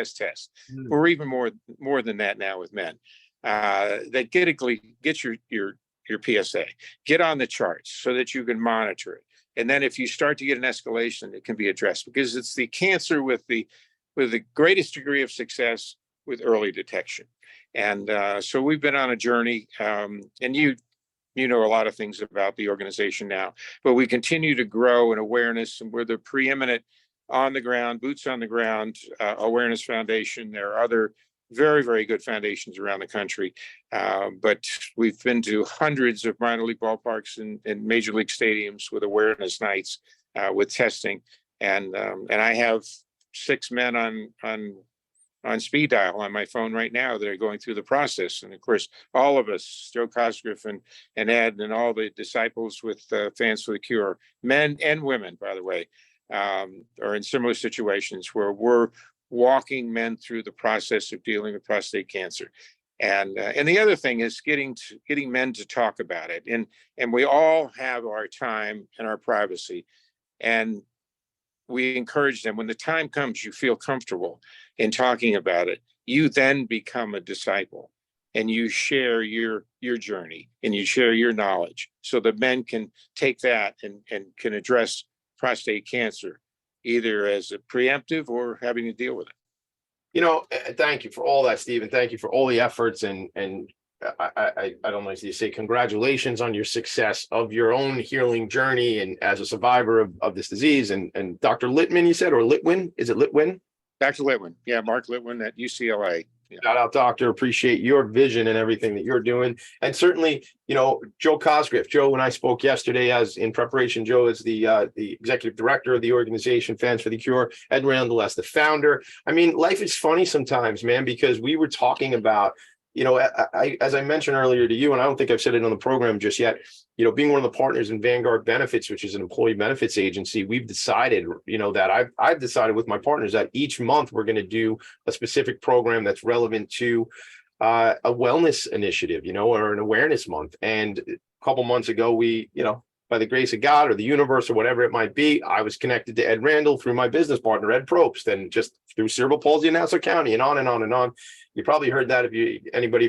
We're even more than that now with men. That get your PSA, get on the charts so that you can monitor it, and then if you start to get an escalation, it can be addressed, because it's the cancer with the greatest degree of success with early detection. And so we've been on a journey, and you know a lot of things about the organization now, but we continue to grow in awareness, and we're the preeminent on the ground, boots on the ground awareness foundation. There are other very, very good foundations around the country, but we've been to hundreds of minor league ballparks and major league stadiums with awareness nights, with testing, and I have 6 men on speed dial on my phone right now that are going through the process. And of course, all of us, Joe Cosgrove and Ed and all the disciples with Fans for the Cure, men and women, by the way, are in similar situations where we're walking men through the process of dealing with prostate cancer. And the other thing is getting men to talk about it. And we all have our time and our privacy. And we encourage them, when the time comes, you feel comfortable in talking about it, you then become a disciple, and you share your journey, and you share your knowledge, so that men can take that and can address prostate cancer, either as a preemptive or having to deal with it. You know, thank you for all that, Steve, and thank you for all the efforts. And I don't know if you say congratulations on your success of your own healing journey, and as a survivor of this disease. And Dr. Litwin, you said, or Litwin? Is it Litwin? Dr. Litwin. Yeah, Mark Litwin at UCLA. Yeah. Shout out, doctor. Appreciate your vision and everything that you're doing. And certainly, you know, Joe Cosgrove. Joe and I spoke yesterday, as in preparation. Joe is the executive director of the organization Fans for the Cure. Ed Randall as the founder. I mean, life is funny sometimes, man, because we were talking about, you know, as I mentioned earlier to you, and I don't think I've said it on the program just yet, you know, being one of the partners in Vanguard Benefits, which is an employee benefits agency, we've decided, you know, that I've decided with my partners that each month we're going to do a specific program that's relevant to a wellness initiative, you know, or an awareness month. And a couple months ago, we, you know, by the grace of God or the universe or whatever it might be, I was connected to Ed Randall through my business partner, Ed Probst, and just through cerebral palsy in Nassau County, and on and on and on. You probably heard that if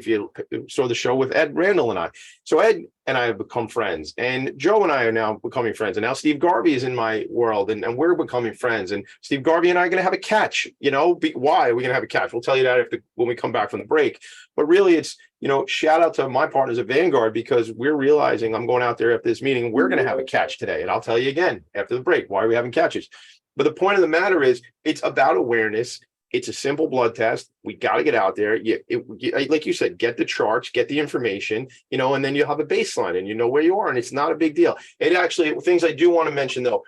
you saw the show with Ed Randall and I. So Ed and I have become friends, and Joe and I are now becoming friends. And now Steve Garvey is in my world, and we're becoming friends. And Steve Garvey and I are going to have a catch. You know, why are we going to have a catch? We'll tell you that when we come back from the break. But really, it's, you know, shout out to my partners at Vanguard, because we're realizing, I'm going out there after this meeting, we're going to have a catch today. And I'll tell you again after the break why are we having catches. But the point of the matter is, it's about awareness. It's a simple blood test. We got to get out there. Like you said, get the charts, get the information, and then you'll have a baseline and you know where you are. And it's not a big deal. It actually, things I do want to mention though,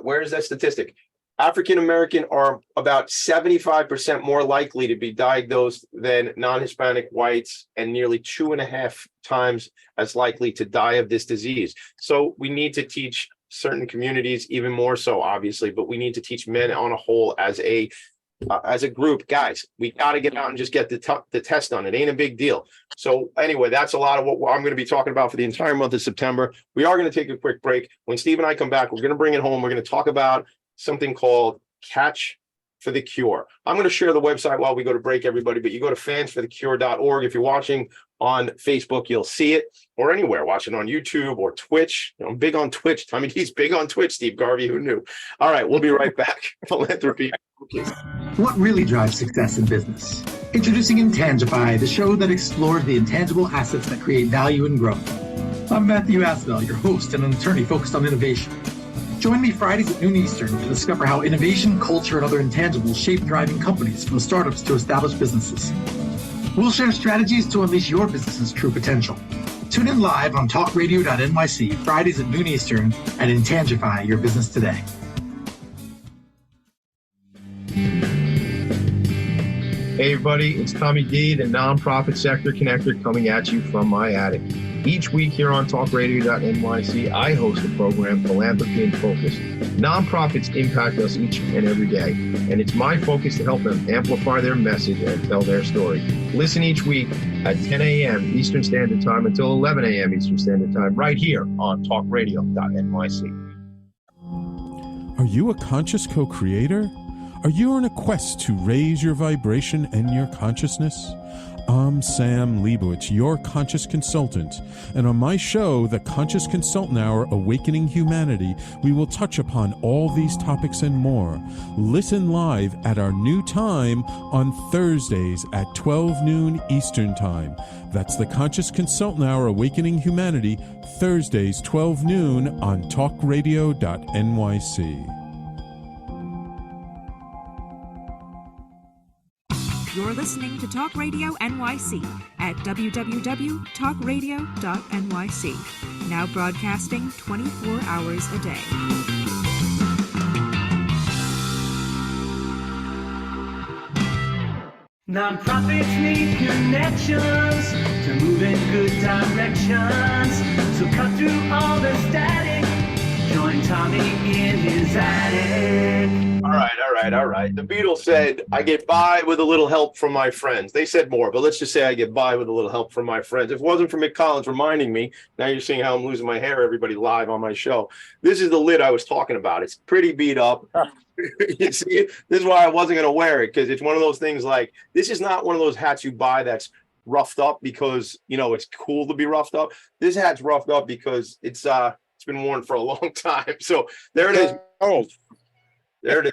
where is that statistic? African American are about 75% more likely to be diagnosed than non-Hispanic whites, and nearly 2.5 times as likely to die of this disease. So we need to teach certain communities even more so, obviously, but we need to teach men on a whole as a group. Guys, we got to get out and just get the test done. It ain't a big deal. So anyway, that's a lot of what I'm going to be talking about for the entire month of September. We are going to take a quick break. When Steve and I come back, we're going to bring it home. We're going to talk about something called Catch for the Cure. I'm going to share the website while we go to break, everybody, but you go to fansforthecure.org. If you're watching on Facebook, you'll see it, or anywhere, watching on YouTube or Twitch. I'm big on Twitch. Tommy D's big on Twitch, Steve Garvey, who knew? All right, we'll be right back. Philanthropy. What really drives success in business? Introducing Intangify, the show that explores the intangible assets that create value and growth. I'm Matthew Asbell, your host and an attorney focused on innovation. Join me Fridays at noon Eastern to discover how innovation, culture, and other intangibles shape thriving companies, from startups to established businesses. We'll share strategies to unleash your business's true potential. Tune in live on talkradio.nyc Fridays at noon Eastern and Intangify your business today. Hey everybody, it's Tommy D, the nonprofit sector connector, coming at you from my attic. Each week here on talkradio.nyc, I host a program, Philanthropy and Phocus. Nonprofits impact us each and every day, and it's my focus to help them amplify their message and tell their story. Listen each week at 10 a.m. Eastern Standard Time until 11 a.m. Eastern Standard Time, right here on talkradio.nyc. Are you a conscious co-creator? Are you on a quest to raise your vibration and your consciousness? I'm Sam Leibowitz, your conscious consultant, and on my show, The Conscious Consultant Hour, Awakening Humanity, we will touch upon all these topics and more. Listen live at our new time on Thursdays at 12 noon Eastern Time. That's The Conscious Consultant Hour, Awakening Humanity, Thursdays 12 noon on talkradio.nyc. You're listening to Talk Radio NYC at www.talkradio.nyc. Now broadcasting 24 hours a day. Nonprofits need connections to move in good directions. So cut through all the static. Join Tommy in his attic. All right. The Beatles said, I get by with a little help from my friends. They said more, but let's just say I get by with a little help from my friends. If it wasn't for Mick Collins reminding me, now you're seeing how I'm losing my hair, everybody, live on my show. This is the lid I was talking about. It's pretty beat up. You see it? This is why I wasn't going to wear it, because it's one of those things like, this is not one of those hats you buy that's roughed up because, it's cool to be roughed up. This hat's roughed up because it's been worn for a long time. So there it is. Oh, there it is.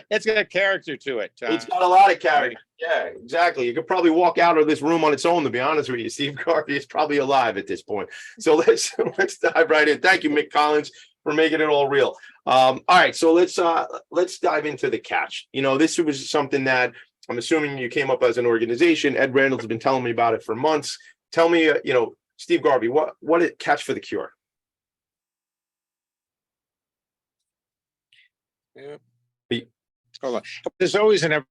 It's got character to it. It's got a lot of character. Yeah, exactly. You could probably walk out of this room on its own, to be honest with you. Steve Garvey is probably alive at this point. So let's dive right in. Thank you, Mick Collins, for making it all real. All right, so let's dive into the catch. This was something that I'm assuming you came up as an organization. Ed Randall's has been telling me about it for months. Tell me, Steve Garvey, what is Catch for the Cure? Yeah. Hold on. There's always an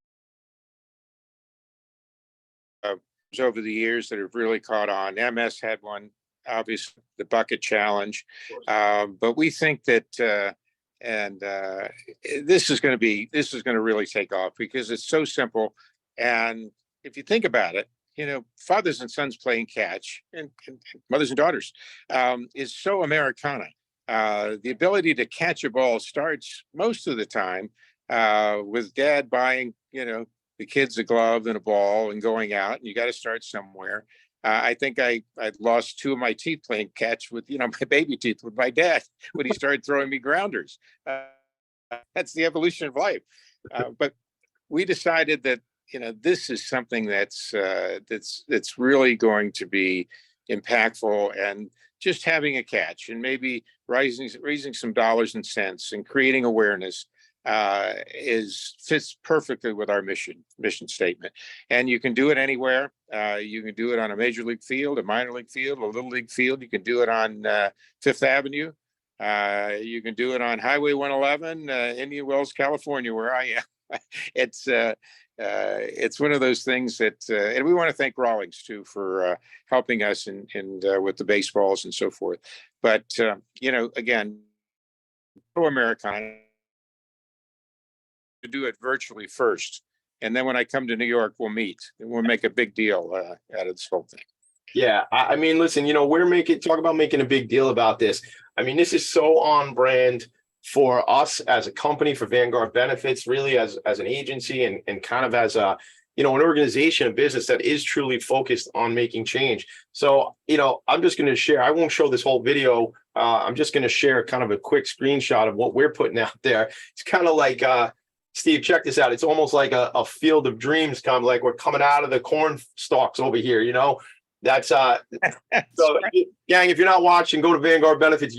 over the years that have really caught on. MS had one, obviously, the bucket challenge, but we think that this is going to really take off because it's so simple. And if you think about it, fathers and sons playing catch and mothers and daughters is so Americana. The ability to catch a ball starts most of the time with dad buying, the kids a glove and a ball and going out, and you got to start somewhere. I think I lost 2 of my teeth playing catch with, my baby teeth with my dad when he started throwing me grounders. That's the evolution of life. But we decided that, this is something that's really going to be impactful, and just having a catch and maybe raising some dollars and cents and creating awareness fits perfectly with our mission statement. And you can do it anywhere. You can do it on a major league field, a minor league field, a little league field. You can do it on Fifth Avenue. You can do it on Highway 111, Indian Wells, California, where I am. It's one of those things that, and we want to thank Rawlings too for helping us and with the baseballs and so forth. But again, pro Americana, to do it virtually first, and then when I come to New York, we'll meet and we'll make a big deal out of this whole thing. Yeah, I mean, listen, we're talk about making a big deal about this. I mean, this is so on for us as a company, for Vanguard Benefits, really as an agency and kind of as an organization, a business that is truly focused on making change. So, I'm just going to share, I won't show this whole video. I'm just going to share kind of a quick screenshot of what we're putting out there. It's kind of like, Steve, check this out. It's almost like a field of dreams, kind of like we're coming out of the corn stalks over here, That's so right. Gang, if you're not watching, go to Vanguard Benefits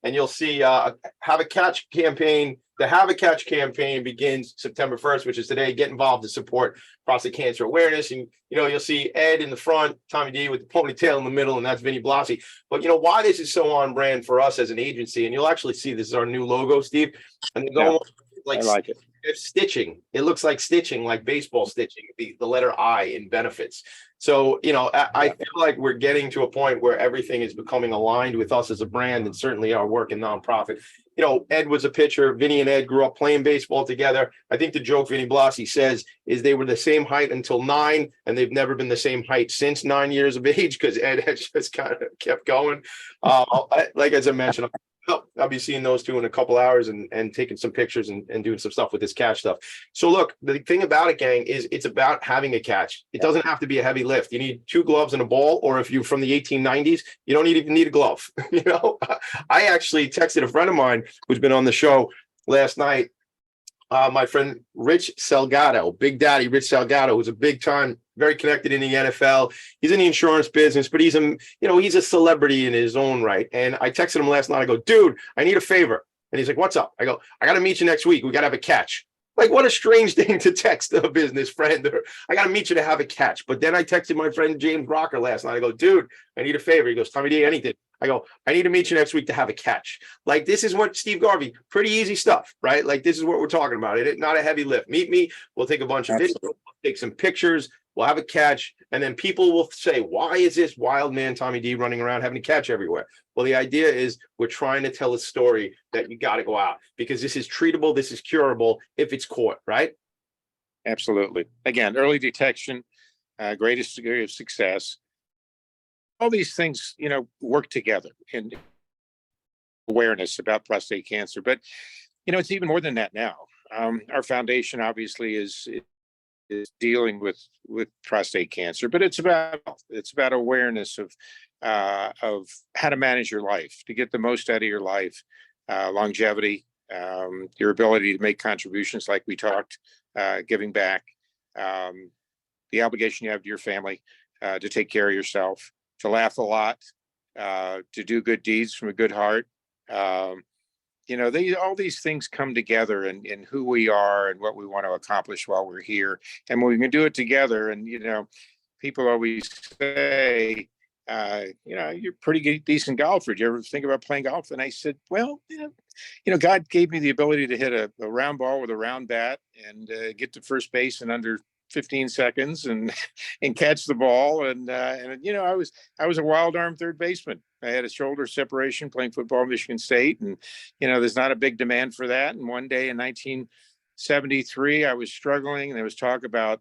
and you'll see Have a Catch campaign. The Have a Catch campaign begins September 1st, which is today. Get involved to support prostate cancer awareness. And, you'll see Ed in the front, Tommy D with the ponytail in the middle, and that's Vinny Blasi. But, why this is so on brand for us as an agency, and you'll actually see this is our new logo, Steve. And they're going I like it. Stitching. It looks like stitching, like baseball stitching, the letter I in benefits. So, I feel like we're getting to a point where everything is becoming aligned with us as a brand and certainly our work in nonprofit. Ed was a pitcher. Vinny and Ed grew up playing baseball together. I think the joke Vinny Blasi says is they were the same height until 9, and they've never been the same height since 9 years of age because Ed has just kind of kept going. Like as I mentioned, I'll be seeing those two in a couple hours and taking some pictures and doing some stuff with this catch stuff. So look, the thing about it, gang, is it's about having a catch. It doesn't have to be a heavy lift. You need 2 gloves and a ball, or if you're from the 1890s, you don't even need a glove. I actually texted a friend of mine who's been on the show last night. My friend Rich Salgado, Big Daddy Rich Salgado, who's a big time, very connected in the NFL. He's in the insurance business, but he's a celebrity in his own right. And I texted him last night. I go, dude, I need a favor. And he's like, what's up? I go, I got to meet you next week. We got to have a catch. Like, what a strange thing to text a business friend. Or, I got to meet you to have a catch. But then I texted my friend James Rocker last night. I go, dude, I need a favor. He goes, Tommy D, anything. I go, I need to meet you next week to have a catch. Like, this is what Steve Garvey, pretty easy stuff, right? Like, this is what we're talking about. It not a heavy lift. Meet me. We'll take a bunch of videos, we'll take some pictures. We'll have a catch. And then people will say, why is this wild man Tommy D running around having a catch everywhere? Well, the idea is we're trying to tell a story that you got to go out because this is treatable. This is curable if it's caught, right? Absolutely. Again, early detection, greatest degree of success. All these things, work together in awareness about prostate cancer. But, it's even more than that now. Our foundation obviously is dealing with prostate cancer, but it's about awareness of how to manage your life, to get the most out of your life, longevity, your ability to make contributions like we talked, giving back, the obligation you have to your family, to take care of yourself, to laugh a lot, to do good deeds from a good heart. All these things come together in who we are and what we want to accomplish while we're here. And when we can do it together, and, people always say, you're pretty decent golfer. Do you ever think about playing golf? And I said, well, God gave me the ability to hit a round ball with a round bat and get to first base in under 15 seconds and catch the ball. And I was a wild arm third baseman. I had a shoulder separation playing football at Michigan State. And, there's not a big demand for that. And one day in 1973, I was struggling. And there was talk about,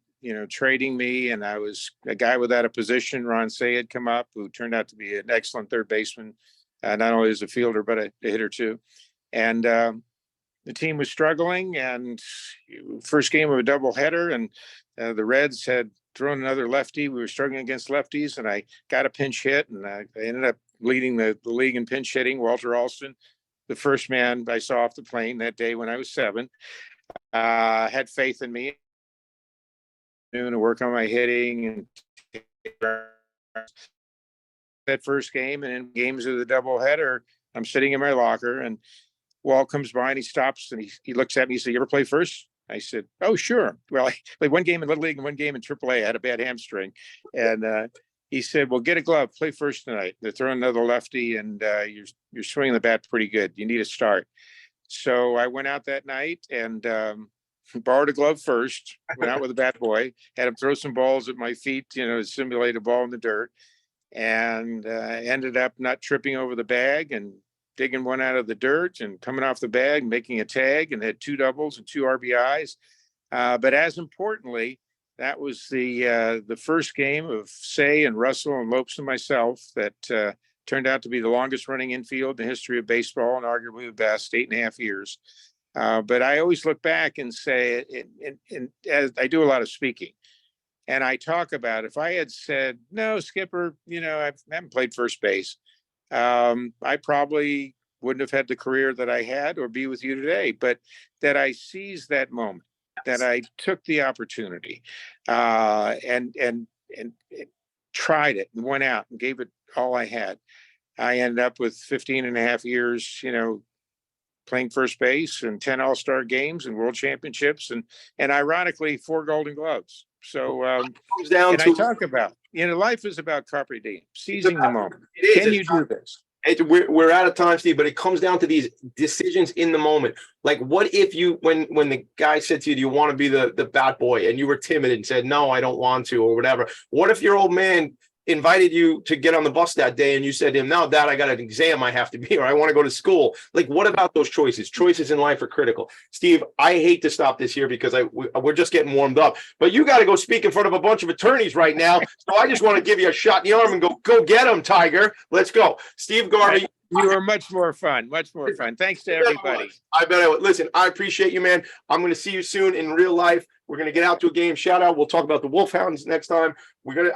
trading me. And I was a guy without a position. Ron Say had come up, who turned out to be an excellent third baseman, not only as a fielder, but a hitter too. And the team was struggling, and first game of a doubleheader, and the Reds had thrown another lefty. We were struggling against lefties, and I got a pinch hit, and I ended up leading the league in pinch hitting. Walter Alston, the first man I saw off the plane that day when I was 7, had faith in me to work on my hitting and that first game. And in games of the doubleheader, I'm sitting in my locker, and Wall comes by and he stops and he looks at me. He said, "You ever play first?" I said, "Oh, sure." Well, I played one game in Little League and one game in AAA. I had a bad hamstring. And he said, "Well, get a glove, play first tonight. They're throwing another lefty and you're swinging the bat pretty good. You need a start." So I went out that night and borrowed a glove first, went out with a bat boy, had him throw some balls at my feet, simulate a ball in the dirt, and ended up not tripping over the bag and digging one out of the dirt and coming off the bag, making a tag, and had 2 doubles and 2 RBIs. But as importantly, that was the first game of Say and Russell and Lopes and myself that turned out to be the longest running infield in the history of baseball and arguably the best, 8.5 years. But I always look back and say, and as I do a lot of speaking, and I talk about if I had said, "No, Skipper, I haven't played first base," I probably wouldn't have had the career that I had or be with you today. But that I seized that moment, that I took the opportunity and tried it and went out and gave it all I had. I ended up with 15.5 years, playing first base and 10 All-Star games and world championships and ironically 4 Golden Gloves. So comes down and to, I talk about, life is about carpe diem, seizing the moment. Can you do this? We're out of time, Steve, but it comes down to these decisions in the moment. Like, what if you, when the guy said to you, "Do you want to be the bat boy?" and you were timid and said, "No, I don't want to," or whatever. What if your old man invited you to get on the bus that day and you said to him, "No, Dad, I got an exam I have to be, or I want to go to school"? Like, what about those choices? Choices in life are critical. Steve, I hate to stop this here because we're just getting warmed up, but you got to go speak in front of a bunch of attorneys right now. So I just want to give you a shot in the arm and go get him, Tiger. Let's go. Steve Garvey. You were much more fun. Thanks to everybody. I bet I would. Listen, I appreciate you, man. I'm going to see you soon in real life. We're going to get out to a game. Shout out. We'll talk about the Wolfhounds next time.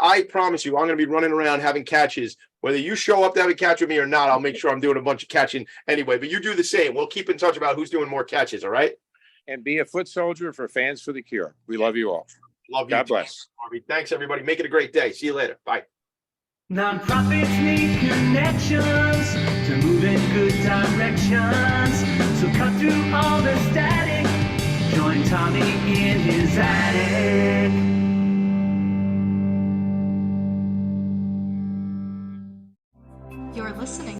I promise you, I'm going to be running around having catches. Whether you show up to have a catch with me or not, I'll make sure I'm doing a bunch of catching anyway. But you do the same. We'll keep in touch about who's doing more catches. All right. And be a foot soldier for Fans for the Cure. We love you all. Love you. God bless. Thanks, everybody. Make it a great day. See you later. Bye. Nonprofits need connections to move in good directions. So cut through all the static. Join Tommy in his attic.